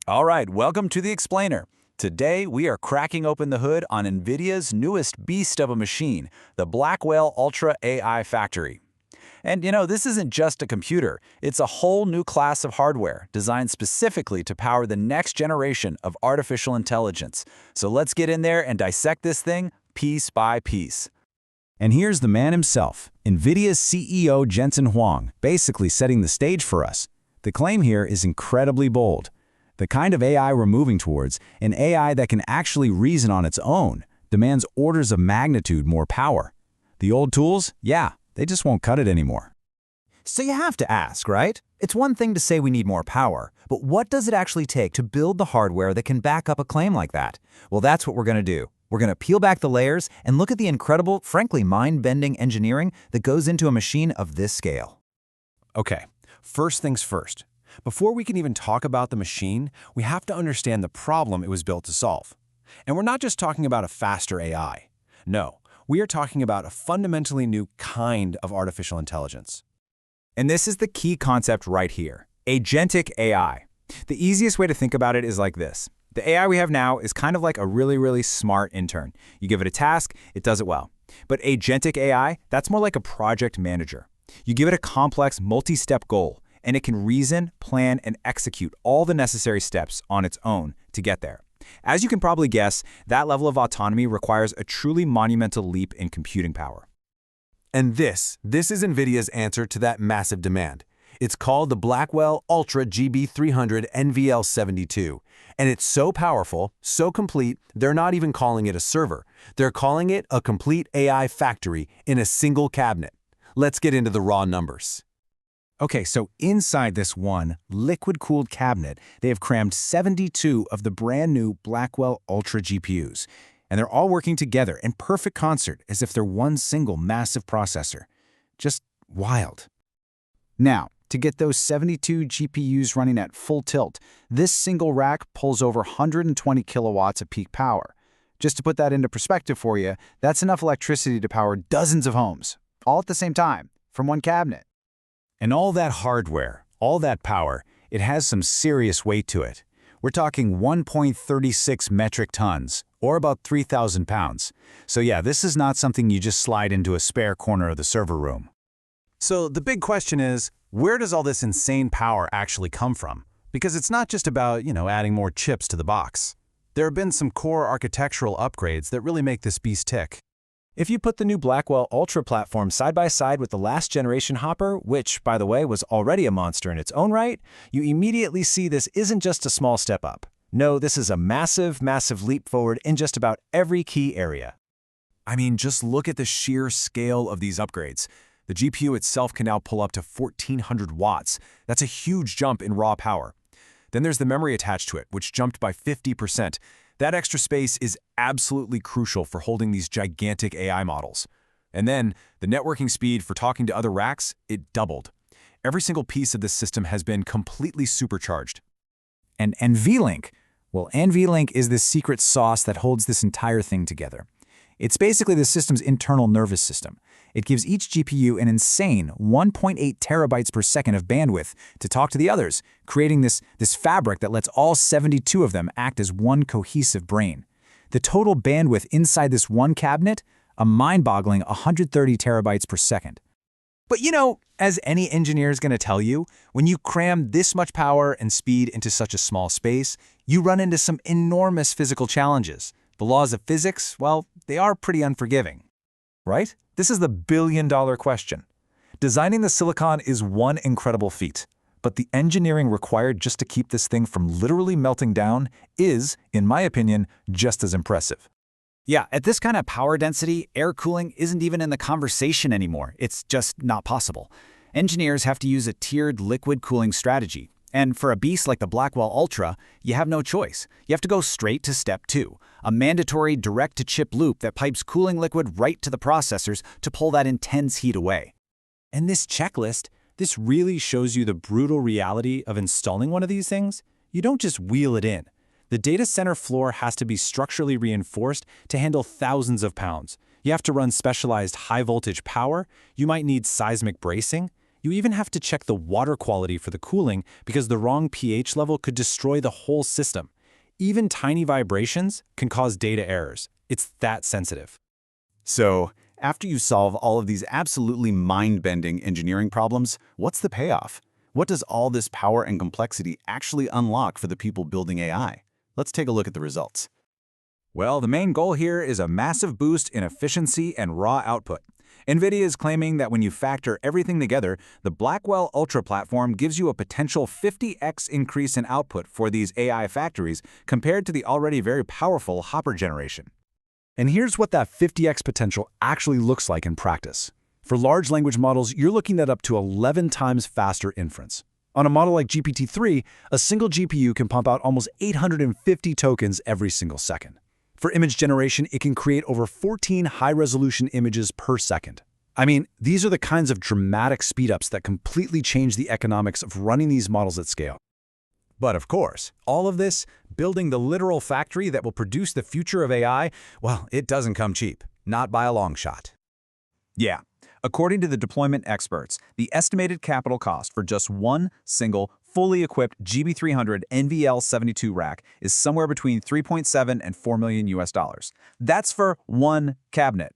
All right, welcome to the Explainer. Today, we are cracking open the hood on NVIDIA's newest beast of a machine, the Blackwell Ultra AI Factory. And this isn't just a computer, it's a whole new class of hardware designed specifically to power the next generation of artificial intelligence. So let's get in there and dissect this thing piece by piece. And here's the man himself, NVIDIA's CEO Jensen Huang, basically setting the stage for us. The claim here is incredibly bold. The kind of AI we're moving towards, an AI that can actually reason on its own, demands orders of magnitude more power. The old tools, yeah, they just won't cut it anymore. So you have to ask, right? It's one thing to say we need more power, but what does it actually take to build the hardware that can back up a claim like that? Well, that's what we're going to do. We're going to peel back the layers and look at the incredible, frankly mind-bending engineering that goes into a machine of this scale. Okay, first things first. Before we can even talk about the machine, we have to understand the problem it was built to solve. And we're not just talking about a faster AI. No, we are talking about a fundamentally new kind of artificial intelligence. And this is the key concept right here, agentic AI. The easiest way to think about it is like this. The AI we have now is kind of like a really smart intern. You give it a task, it does it well. But agentic AI, that's more like a project manager. You give it a complex, multi-step goal, and it can reason, plan, and execute all the necessary steps on its own to get there. As you can probably guess, that level of autonomy requires a truly monumental leap in computing power. And this is NVIDIA's answer to that massive demand. It's called the Blackwell Ultra GB300 NVL72. And it's so powerful, so complete, they're not even calling it a server. They're calling it a complete AI factory in a single cabinet. Let's get into the raw numbers. Okay, so inside this one liquid-cooled cabinet, they have crammed 72 of the brand new Blackwell Ultra GPUs. And they're all working together in perfect concert as if they're one single massive processor. Just wild. Now, to get those 72 GPUs running at full tilt, this single rack pulls over 120 kilowatts of peak power. Just to put that into perspective for you, that's enough electricity to power dozens of homes, all at the same time, from one cabinet. And all that hardware, all that power, it has some serious weight to it. We're talking 1.36 metric tons, or about 3,000 pounds. So yeah, this is not something you just slide into a spare corner of the server room. So the big question is, where does all this insane power actually come from? Because it's not just about, adding more chips to the box. There have been some core architectural upgrades that really make this beast tick. If you put the new Blackwell Ultra platform side by side with the last generation Hopper, which, by the way, was already a monster in its own right, you immediately see this isn't just a small step up. No, this is a massive leap forward in just about every key area. I mean, just look at the sheer scale of these upgrades. The GPU itself can now pull up to 1,400 watts. That's a huge jump in raw power. Then there's the memory attached to it, which jumped by 50%. That extra space is absolutely crucial for holding these gigantic AI models. And then, the networking speed for talking to other racks, it doubled. Every single piece of this system has been completely supercharged. And NVLink? Well, NVLink is the secret sauce that holds this entire thing together. It's basically the system's internal nervous system. It gives each GPU an insane 1.8 terabytes per second of bandwidth to talk to the others, creating this fabric that lets all 72 of them act as one cohesive brain. The total bandwidth inside this one cabinet, a mind-boggling 130 terabytes per second. But as any engineer is going to tell you, when you cram this much power and speed into such a small space, you run into some enormous physical challenges. The laws of physics, well, they are pretty unforgiving. Right? This is the billion-dollar question. Designing the silicon is one incredible feat, but the engineering required just to keep this thing from literally melting down is, in my opinion, just as impressive. Yeah, at this kind of power density, air cooling isn't even in the conversation anymore. It's just not possible. Engineers have to use a tiered liquid cooling strategy. And for a beast like the Blackwell Ultra, you have no choice. You have to go straight to step 2, a mandatory direct-to-chip loop that pipes cooling liquid right to the processors to pull that intense heat away. And this checklist, this really shows you the brutal reality of installing one of these things. You don't just wheel it in. The data center floor has to be structurally reinforced to handle thousands of pounds. You have to run specialized high-voltage power. You might need seismic bracing. You even have to check the water quality for the cooling because the wrong pH level could destroy the whole system. Even tiny vibrations can cause data errors. It's that sensitive. So, after you solve all of these absolutely mind-bending engineering problems, what's the payoff? What does all this power and complexity actually unlock for the people building AI? Let's take a look at the results. Well, the main goal here is a massive boost in efficiency and raw output. NVIDIA is claiming that when you factor everything together, the Blackwell Ultra platform gives you a potential 50x increase in output for these AI factories compared to the already very powerful Hopper generation. And here's what that 50x potential actually looks like in practice. For large language models, you're looking at up to 11 times faster inference. On a model like GPT-3, a single GPU can pump out almost 850 tokens every single second. For image generation, it can create over 14 high-resolution images per second. I mean, these are the kinds of dramatic speedups that completely change the economics of running these models at scale. But of course, all of this, building the literal factory that will produce the future of AI, well, it doesn't come cheap, not by a long shot. Yeah. According to the deployment experts, the estimated capital cost for just one single, fully equipped GB300 NVL72 rack is somewhere between $3.7 and $4 million US. That's for one cabinet.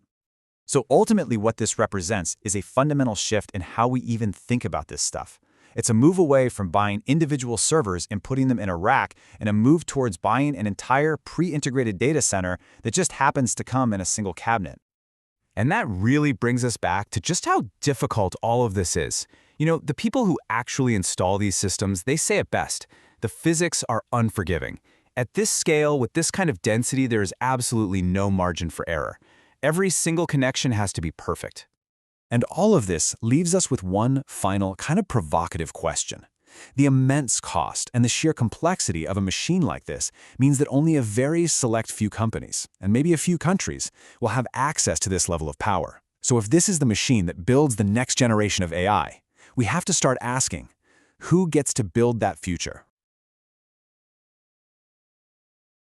So ultimately what this represents is a fundamental shift in how we even think about this stuff. It's a move away from buying individual servers and putting them in a rack and a move towards buying an entire pre-integrated data center that just happens to come in a single cabinet. And that really brings us back to just how difficult all of this is. You know, the people who actually install these systems, they say it best. The physics are unforgiving. At this scale, with this kind of density, there is absolutely no margin for error. Every single connection has to be perfect. And all of this leaves us with one final, kind of provocative question. The immense cost and the sheer complexity of a machine like this means that only a very select few companies, and maybe a few countries, will have access to this level of power. So if this is the machine that builds the next generation of AI, we have to start asking, who gets to build that future?